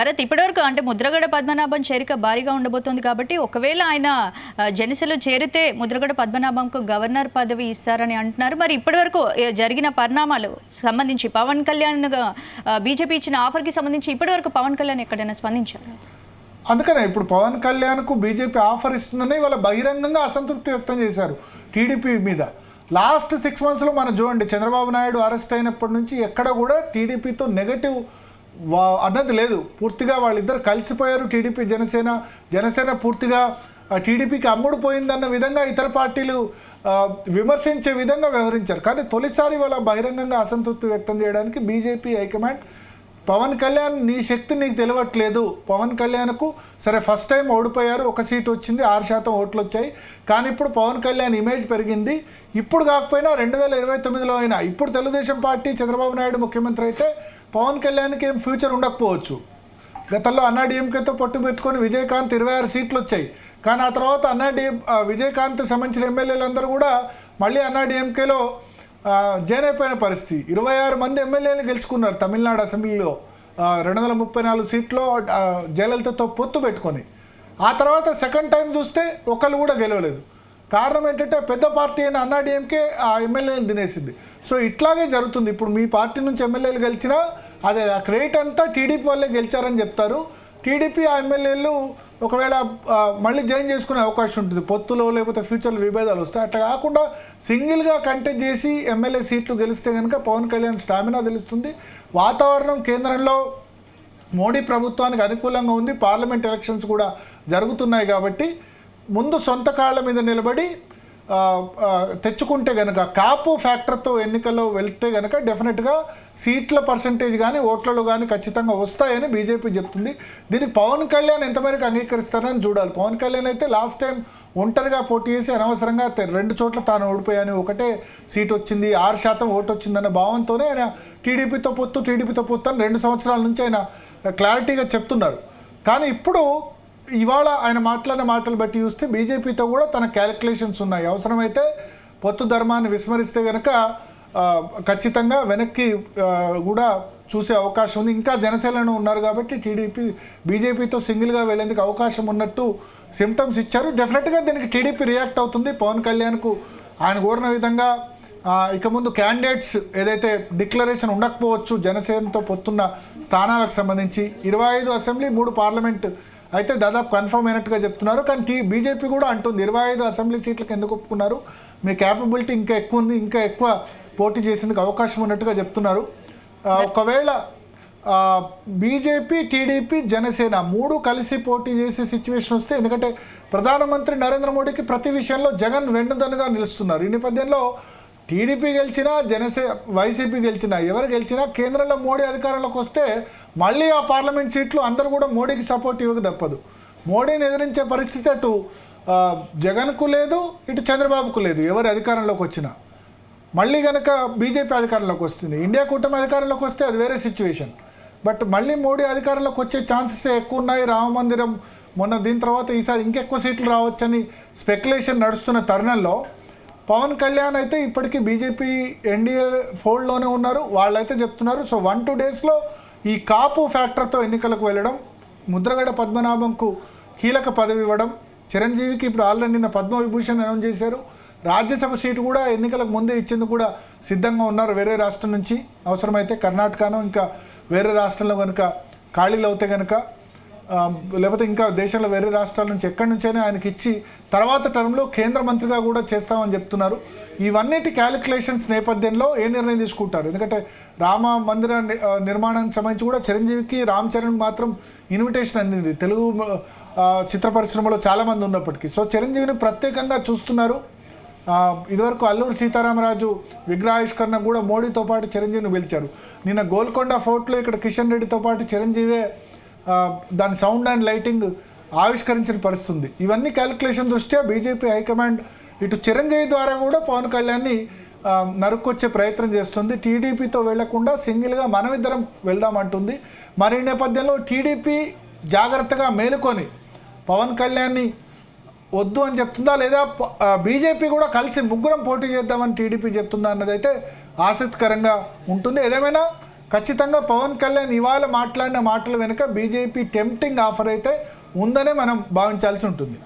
భరత్ ఇప్పటివరకు అంటే ముద్రగడ పద్మనాభం చేరిక భారీగా ఉండబోతోంది కాబట్టి ఒకవేళ ఆయన జనసేనలో చేరితే ముద్రగడ పద్మనాభంకు గవర్నర్ పదవి ఇస్తారని అంటున్నారు. మరి ఇప్పటివరకు జరిగిన పరిణామాలు సంబంధించి పవన్ కళ్యాణ్ బీజేపీ ఇచ్చిన ఆఫర్కి సంబంధించి ఇప్పటివరకు పవన్ కళ్యాణ్ ఎక్కడైనా స్పందించారు? అందుకనే ఇప్పుడు పవన్ కళ్యాణ్కు బీజేపీ ఆఫర్ ఇస్తుందని వాళ్ళ బహిరంగంగా అసంతృప్తి వ్యక్తం చేశారు టీడీపీ మీద. లాస్ట్ 6 monthsలో మనం చూడండి, చంద్రబాబు నాయుడు అరెస్ట్ అయినప్పటి నుంచి ఎక్కడ కూడా టీడీపీతో నెగటివ్ అన్నది లేదు. పూర్తిగా వాళ్ళిద్దరు కలిసిపోయారు. టీడీపీ జనసేన పూర్తిగా టీడీపీకి అమ్ముడుపోయిందన్న విధంగా ఇతర పార్టీలు విమర్శించే విధంగా వ్యవహరించారు. కానీ తొలిసారి వాళ్ళ బహిరంగంగా అసంతృప్తి వ్యక్తం చేయడానికి బీజేపీ హైకమాండ్ పవన్ కళ్యాణ్ నీ శక్తి నీకు తెలియట్లేదు, పవన్ కళ్యాణ్కు సరే ఫస్ట్ టైం ఓడిపోయారు, 1 సీట్ వచ్చింది, 6% ఓట్లు వచ్చాయి, కానీ ఇప్పుడు పవన్ కళ్యాణ్ ఇమేజ్ పెరిగింది, ఇప్పుడు కాకపోయినా 2029లో అయినా, ఇప్పుడు తెలుగుదేశం పార్టీ చంద్రబాబు నాయుడు ముఖ్యమంత్రి అయితే పవన్ కళ్యాణ్కి ఏం ఫ్యూచర్ ఉండకపోవచ్చు. గతంలో అన్నాడీఎంకేతో పట్టు పెట్టుకొని విజయకాంత్ 26 సీట్లు వచ్చాయి, కానీ ఆ తర్వాత విజయకాంత్ సంబంధించిన ఎమ్మెల్యేలందరూ కూడా మళ్ళీ అన్నాడీఎంకేలో జాయిన్ అయిపోయిన పరిస్థితి. 26 మంది ఎమ్మెల్యేలు గెలుచుకున్నారు తమిళనాడు అసెంబ్లీలో 234 సీట్లో జయలలితతో పొత్తు పెట్టుకొని. ఆ తర్వాత సెకండ్ టైం చూస్తే ఒకళ్ళు కూడా గెలవలేదు. కారణం ఏంటంటే పెద్ద పార్టీ అయిన అన్నాడీఎంకే ఆ ఎమ్మెల్యేలు తినేసింది. సో ఇట్లాగే జరుగుతుంది. ఇప్పుడు మీ పార్టీ నుంచి ఎమ్మెల్యేలు గెలిచినా అదే ఆ క్రెడిట్ అంతా టీడీపీ వాళ్ళే గెలిచారని చెప్తారు. టీడీపీ ఆ ఎమ్మెల్యేలు ఒకవేళ మళ్ళీ జాయిన్ చేసుకునే అవకాశం ఉంటుంది, పొత్తులో లేకపోతే ఫ్యూచర్లో విభేదాలు వస్తాయి. అట్లా కాకుండా సింగిల్గా కంటెస్ట్ చేసి ఎమ్మెల్యే సీట్లు గెలిస్తే కనుక పవన్ కళ్యాణ్ స్టామినా తెలుస్తుంది. వాతావరణం కేంద్రంలో మోడీ ప్రభుత్వానికి అనుకూలంగా ఉంది, పార్లమెంట్ ఎలక్షన్స్ కూడా జరుగుతున్నాయి కాబట్టి ముందు సొంత కాళ్ళ మీద నిలబడి తెచ్చుకుంటే కనుక కాపు ఫ్యాక్టర్తో ఎన్నికల్లో వెళ్తే కనుక డెఫినెట్గా సీట్ల పర్సంటేజ్ కానీ ఓట్లలో కానీ ఖచ్చితంగా వస్తాయని బీజేపీ చెప్తుంది. దీనికి పవన్ కళ్యాణ్ ఎంతమేరకు అంగీకరిస్తారని చూడాలి. పవన్ కళ్యాణ్ అయితే లాస్ట్ టైం ఒంటరిగా పోటీ చేసి అనవసరంగా 2 చోట్ల తాను ఓడిపోయాను, 1 సీట్ వచ్చింది, 6% ఓటు వచ్చిందన్న భావంతోనే ఆయన టీడీపీతో పొత్తు అని 2 సంవత్సరాల నుంచి ఆయన క్లారిటీగా చెప్తున్నారు. కానీ ఇప్పుడు ఇవాళ ఆయన మాట్లాడిన మాటలు బట్టి చూస్తే బీజేపీతో కూడా తన క్యాలిక్యులేషన్స్ ఉన్నాయి. అవసరమైతే పొత్తు ధర్మాన్ని విస్మరిస్తే కనుక ఖచ్చితంగా వెనక్కి కూడా చూసే అవకాశం ఉంది. ఇంకా జనసేనలో ఉన్నారు కాబట్టి బీజేపీతో సింగిల్గా వెళ్లేందుకు అవకాశం ఉన్నట్టు సిమ్టమ్స్ ఇచ్చారు. డెఫినెట్గా దీనికి టీడీపీ రియాక్ట్ అవుతుంది. పవన్ కళ్యాణ్కు ఆయన కోరిన విధంగా ఇక ముందు క్యాండిడేట్స్ ఏదైతే డిక్లరేషన్ ఉండకపోవచ్చు జనసేనతో పొత్తున్న స్థానాలకు సంబంధించి 25 అసెంబ్లీ 3 పార్లమెంట్ అయితే దాదాపు కన్ఫర్మ్ అయినట్టుగా చెప్తున్నారు. కానీ బీజేపీ కూడా అంటుంది 25 అసెంబ్లీ సీట్లకు ఎందుకు ఒప్పుకున్నారు, మీ క్యాపబిలిటీ ఇంకా ఎక్కువ ఉంది, ఇంకా ఎక్కువ పోటీ చేసేందుకు అవకాశం ఉన్నట్టుగా చెప్తున్నారు. ఒకవేళ బీజేపీ టీడీపీ జనసేన 3 కలిసి పోటీ చేసే సిచ్యువేషన్ వస్తే, ఎందుకంటే ప్రధానమంత్రి నరేంద్ర మోడీకి ప్రతి విషయంలో జగన్ వెన్నుదన్నుగా నిలుస్తున్నారు. ఈ నేపథ్యంలో టీడీపీ గెలిచినా వైసీపీ గెలిచినా ఎవరు గెలిచినా కేంద్రంలో మోడీ అధికారంలోకి వస్తే మళ్ళీ ఆ పార్లమెంట్ సీట్లు అందరూ కూడా మోడీకి సపోర్ట్ ఇవ్వక తప్పదు. మోడీని ఎదిరించే పరిస్థితి అటు జగన్కు లేదు, ఇటు చంద్రబాబుకు లేదు. ఎవరు అధికారంలోకి వచ్చినా మళ్ళీ కనుక బీజేపీ అధికారంలోకి వస్తుంది, ఇండియా కూటమి అధికారంలోకి వస్తే అది వేరే సిచ్యువేషన్. బట్ మళ్ళీ మోడీ అధికారంలోకి వచ్చే ఛాన్సెస్ ఎక్కువ ఉన్నాయి. రామ మందిరం మొన్న దీని తర్వాత ఈసారి ఇంకెక్కువ సీట్లు రావచ్చని స్పెక్యులేషన్ నడుస్తున్న తరుణంలో పవన్ కళ్యాణ్ అయితే ఇప్పటికీ బీజేపీ ఎన్డీఏ ఫోల్డ్లోనే ఉన్నారు. వాళ్ళైతే చెప్తున్నారు సో 1-2 డేస్లో ఈ కాపు ఫ్యాక్టర్తో ఎన్నికలకు వెళ్ళడం, ముద్రగడ పద్మనాభంకు కీలక పదవి ఇవ్వడం, చిరంజీవికి ఇప్పుడు ఆల్రెడీ నిన్న పద్మవిభూషణ్ అనౌన్స్ చేశారు. రాజ్యసభ సీటు కూడా ఎన్నికలకు ముందే ఇచ్చేందుకు కూడా సిద్ధంగా ఉన్నారు వేరే రాష్ట్రం నుంచి. అవసరమైతే కర్ణాటకనో ఇంకా వేరే రాష్ట్రంలో కనుక ఖాళీలు అవుతే కనుక, లేకపోతే ఇంకా దేశంలో వేరే రాష్ట్రాల నుంచి ఎక్కడి నుంచైనా ఆయనకి ఇచ్చి తర్వాత టర్మ్లో కేంద్ర మంత్రిగా కూడా చేస్తామని చెప్తున్నారు. ఇవన్నిటి క్యాలిక్యులేషన్స్ నేపథ్యంలో ఏ నిర్ణయం తీసుకుంటారు? ఎందుకంటే రామ మందిర నిర్మాణానికి సంబంధించి కూడా చిరంజీవికి రామ్ చరణ్ మాత్రం ఇన్విటేషన్ అందింది, తెలుగు చిత్ర పరిశ్రమలో చాలామంది ఉన్నప్పటికీ. సో చిరంజీవిని ప్రత్యేకంగా చూస్తున్నారు. ఇదివరకు అల్లూరు సీతారామరాజు విగ్రహావిష్కరణ కూడా మోడీతో పాటు చిరంజీవిని పిలిచారు. నిన్న గోల్కొండ ఫోర్ట్లో ఇక్కడ కిషన్ రెడ్డితో పాటు చిరంజీవే దాని సౌండ్ అండ్ లైటింగ్ ఆవిష్కరించిన పరిస్థితి ఉంది. ఇవన్నీ క్యాలిక్యులేషన్ దృష్ట్యా బీజేపీ హైకమాండ్ ఇటు చిరంజీవి ద్వారా కూడా పవన్ కళ్యాణ్ని నరుక్కొచ్చే ప్రయత్నం చేస్తుంది. టీడీపీతో వెళ్లకుండా సింగిల్గా మనమిద్దరం వెళ్దామంటుంది. మరి ఈ నేపథ్యంలో టీడీపీ జాగ్రత్తగా మేలుకొని పవన్ కళ్యాణ్ని వద్దు అని చెప్తుందా, లేదా బీజేపీ కూడా కలిసి ముగ్గురం పోటీ చేద్దామని టీడీపీ చెప్తుందా అన్నదైతే ఆసక్తికరంగా ఉంటుంది. ఏదేమైనా ఖచ్చితంగా పవన్ కళ్యాణ్ ఇవాళ మాట్లాడిన మాటల వెనుక బీజేపీ టెంప్టింగ్ ఆఫర్ అయితే ఉందనే మనం భావించాల్సి ఉంటుంది.